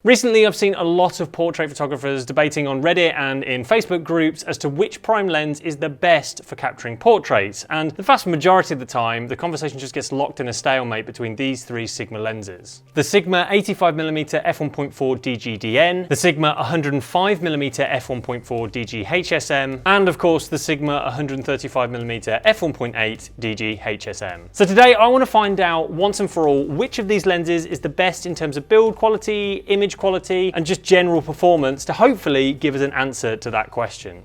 Recently, I've seen a lot of portrait photographers debating on Reddit and in Facebook groups as to which prime lens is the best for capturing portraits, and the vast majority of the time, the conversation just gets locked in a stalemate between these three Sigma lenses. The Sigma 85mm f1.4 DG-DN, the Sigma 105mm f1.4 DG HSM, and of course the Sigma 135mm f1.8 DG HSM. So today I want to find out once and for all which of these lenses is the best in terms of build quality, image quality, and just general performance to hopefully give us an answer to that question.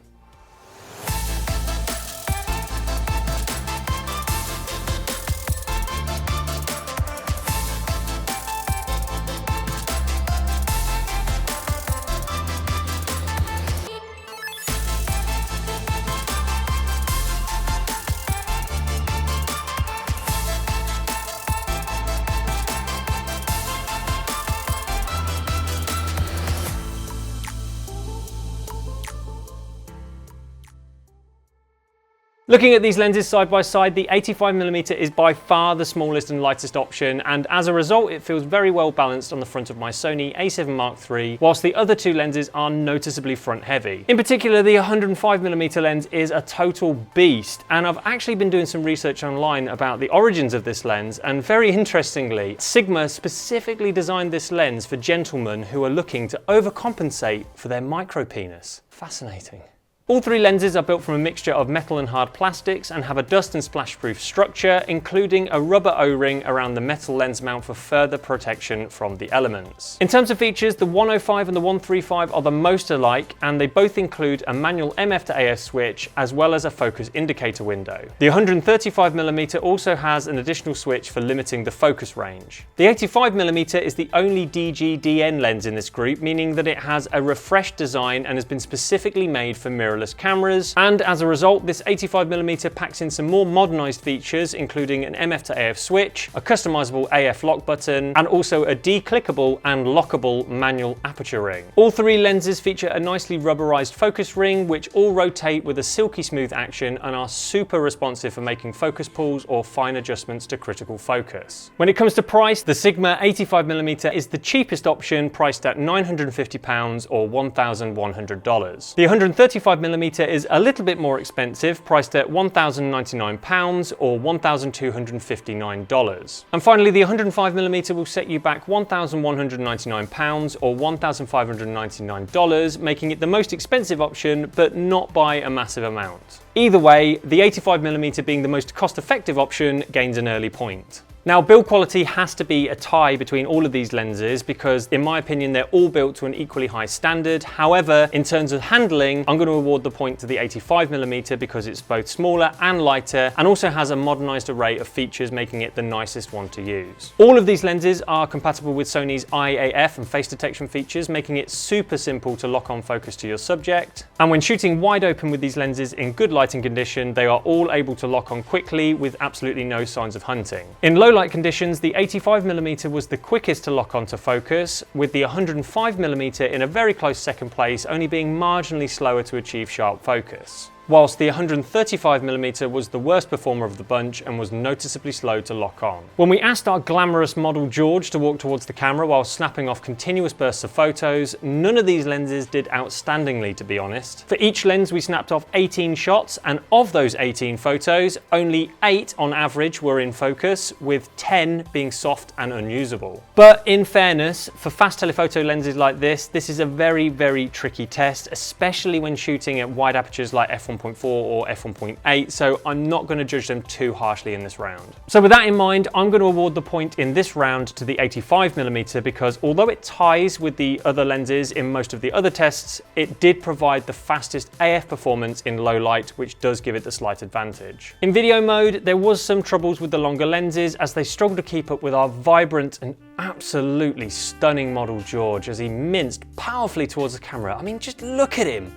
Looking at these lenses side by side, the 85mm is by far the smallest and lightest option, and as a result it feels very well balanced on the front of my Sony A7 Mark III, whilst the other two lenses are noticeably front heavy. In particular, the 105mm lens is a total beast, and I've actually been doing some research online about the origins of this lens, and very interestingly, Sigma specifically designed this lens for gentlemen who are looking to overcompensate for their micro penis. Fascinating. All three lenses are built from a mixture of metal and hard plastics and have a dust and splash proof structure, including a rubber O-ring around the metal lens mount for further protection from the elements. In terms of features, the 105 and the 135 are the most alike, and they both include a manual MF to AF switch as well as a focus indicator window. The 135mm also has an additional switch for limiting the focus range. The 85mm is the only DG-DN lens in this group, meaning that it has a refreshed design and has been specifically made for mirrorless cameras, and as a result this 85mm packs in some more modernised features, including an MF to AF switch, a customisable AF lock button, and also a declickable and lockable manual aperture ring. All three lenses feature a nicely rubberized focus ring which all rotate with a silky smooth action and are super responsive for making focus pulls or fine adjustments to critical focus. When it comes to price, the Sigma 85mm is the cheapest option, priced at £950 or $1,100. The 135mm is a little bit more expensive, priced at £1,099 or $1,259. And finally, the 105mm will set you back £1,199 or $1,599, making it the most expensive option, but not by a massive amount. Either way, the 85mm being the most cost-effective option gains an early point. Now, build quality has to be a tie between all of these lenses because, in my opinion, they're all built to an equally high standard. However, in terms of handling, I'm going to award the point to the 85mm because it's both smaller and lighter and also has a modernised array of features, making it the nicest one to use. All of these lenses are compatible with Sony's IAF and face detection features, making it super simple to lock on focus to your subject. And when shooting wide open with these lenses in good lighting condition, they are all able to lock on quickly with absolutely no signs of hunting. In low light conditions, the 85mm was the quickest to lock onto focus, with the 105mm in a very close second place, only being marginally slower to achieve sharp focus. Whilst the 135mm was the worst performer of the bunch and was noticeably slow to lock on. When we asked our glamorous model George to walk towards the camera while snapping off continuous bursts of photos, none of these lenses did outstandingly, to be honest. For each lens we snapped off 18 shots, and of those 18 photos, only 8 on average were in focus, with 10 being soft and unusable. But in fairness, for fast telephoto lenses like this is a very, very tricky test, especially when shooting at wide apertures like f1.4 or f1.8, so I'm not going to judge them too harshly in this round. So with that in mind, I'm going to award the point in this round to the 85mm because although it ties with the other lenses in most of the other tests, it did provide the fastest AF performance in low light, which does give it the slight advantage. In video mode, there was some troubles with the longer lenses as they struggled to keep up with our vibrant and absolutely stunning model George as he minced powerfully towards the camera. I mean, just look at him.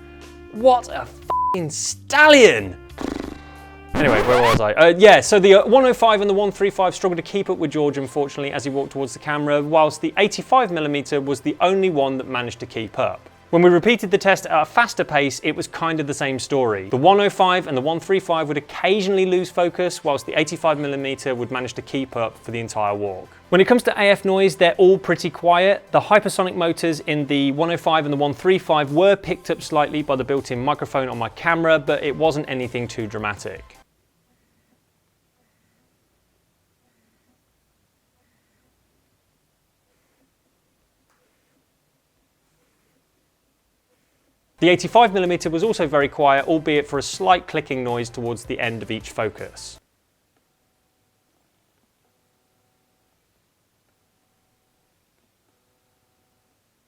What a stallion! Anyway, where was I? Yeah, so the 105 and the 135 struggled to keep up with George, unfortunately, as he walked towards the camera, whilst the 85mm was the only one that managed to keep up. When we repeated the test at a faster pace, it was kind of the same story. The 105 and the 135 would occasionally lose focus, whilst the 85mm would manage to keep up for the entire walk. When it comes to AF noise, they're all pretty quiet. The hypersonic motors in the 105 and the 135 were picked up slightly by the built-in microphone on my camera, but it wasn't anything too dramatic. The 85mm was also very quiet, albeit for a slight clicking noise towards the end of each focus.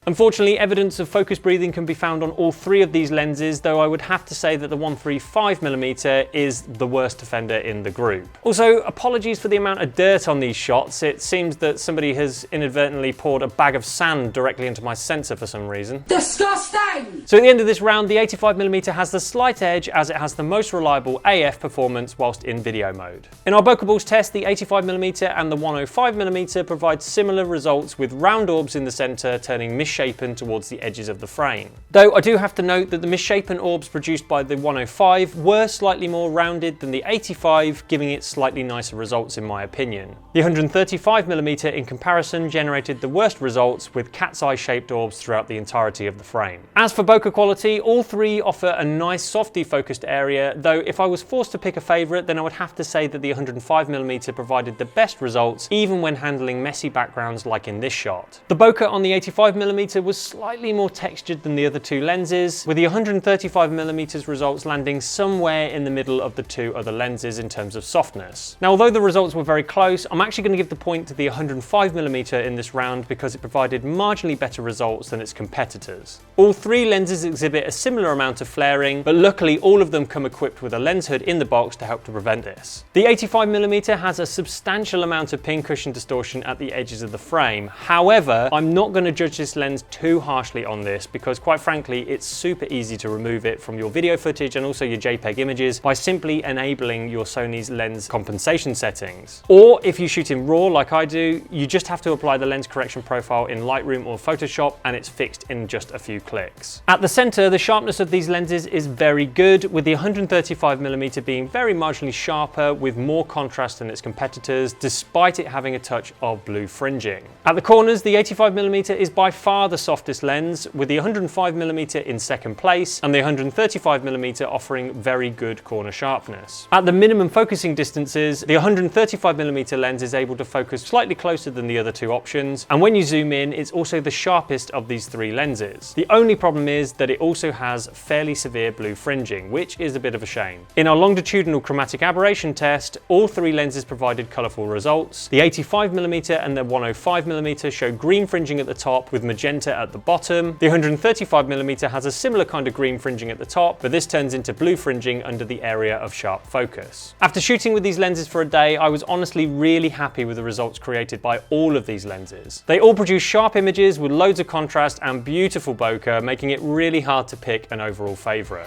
Unfortunately, evidence of focus breathing can be found on all three of these lenses, though I would have to say that the 135mm is the worst offender in the group. Also, apologies for the amount of dirt on these shots. It seems that somebody has inadvertently poured a bag of sand directly into my sensor for some reason. Disgusting! So at the end of this round, the 85mm has the slight edge as it has the most reliable AF performance whilst in video mode. In our Bokeh balls test, the 85mm and the 105mm provide similar results, with round orbs in the center turning misshapen towards the edges of the frame. Though I do have to note that the misshapen orbs produced by the 105 were slightly more rounded than the 85, giving it slightly nicer results in my opinion. The 135mm in comparison generated the worst results, with cat's eye shaped orbs throughout the entirety of the frame. As for bokeh quality, all three offer a nice softly focused area, though if I was forced to pick a favourite, then I would have to say that the 105mm provided the best results, even when handling messy backgrounds like in this shot. The bokeh on the 85mm was slightly more textured than the other two lenses, with the 135mm results landing somewhere in the middle of the two other lenses in terms of softness. Now, although the results were very close, I'm actually going to give the point to the 105mm in this round because it provided marginally better results than its competitors. All three lenses exhibit a similar amount of flaring, but luckily all of them come equipped with a lens hood in the box to help to prevent this. The 85mm has a substantial amount of pincushion distortion at the edges of the frame. However, I'm not going to judge this lens too harshly on this because, quite frankly, it's super easy to remove it from your video footage and also your JPEG images by simply enabling your Sony's lens compensation settings. Or if you shoot in RAW like I do, you just have to apply the lens correction profile in Lightroom or Photoshop and it's fixed in just a few clicks. At the center, the sharpness of these lenses is very good, with the 135mm being very marginally sharper with more contrast than its competitors, despite it having a touch of blue fringing. At the corners, the 85mm is by far the softest lens, with the 105mm in second place and the 135mm offering very good corner sharpness. At the minimum focusing distances, the 135mm lens is able to focus slightly closer than the other two options, and when you zoom in, it's also the sharpest of these three lenses. The only problem is that it also has fairly severe blue fringing, which is a bit of a shame. In our longitudinal chromatic aberration test, all three lenses provided colourful results. The 85mm and the 105mm show green fringing at the top with magenta at the bottom. The 135mm has a similar kind of green fringing at the top, but this turns into blue fringing under the area of sharp focus. After shooting with these lenses for a day, I was honestly really happy with the results created by all of these lenses. They all produce sharp images with loads of contrast and beautiful bokeh, making it really hard to pick an overall favourite.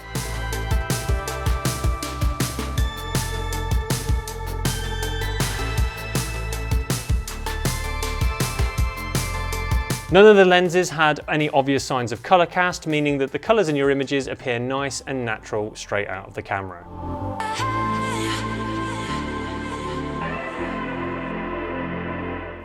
None of the lenses had any obvious signs of colour cast, meaning that the colours in your images appear nice and natural straight out of the camera.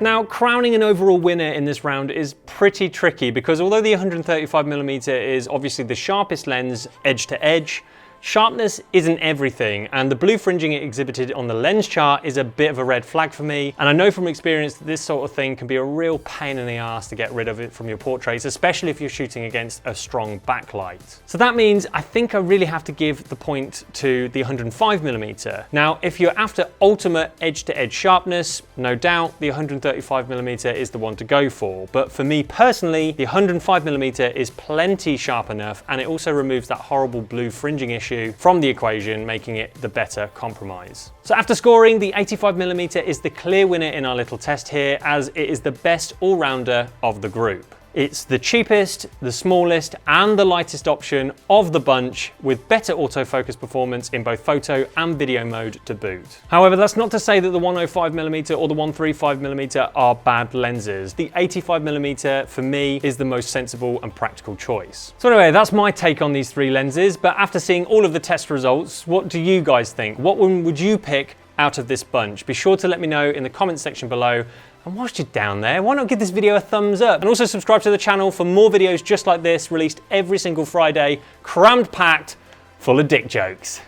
Now, crowning an overall winner in this round is pretty tricky because although the 135mm is obviously the sharpest lens edge to edge, sharpness isn't everything, and the blue fringing it exhibited on the lens chart is a bit of a red flag for me, and I know from experience that this sort of thing can be a real pain in the ass to get rid of it from your portraits, especially if you're shooting against a strong backlight. So that means I think I really have to give the point to the 105mm. Now, if you're after ultimate edge-to-edge sharpness, no doubt the 135mm is the one to go for, but for me personally, the 105mm is plenty sharp enough, and it also removes that horrible blue fringing issue from the equation, making it the better compromise. So after scoring, the 85mm is the clear winner in our little test here, as it is the best all-rounder of the group. It's the cheapest, the smallest, and the lightest option of the bunch, with better autofocus performance in both photo and video mode to boot. However, that's not to say that the 105mm or the 135mm are bad lenses. The 85mm for me is the most sensible and practical choice. So anyway, that's my take on these three lenses, but after seeing all of the test results, what do you guys think? What one would you pick out of this bunch? Be sure to let me know in the comment section below. And whilst you're down there, why not give this video a thumbs up? And also subscribe to the channel for more videos just like this, released every single Friday, crammed packed, full of dick jokes.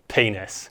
Penis.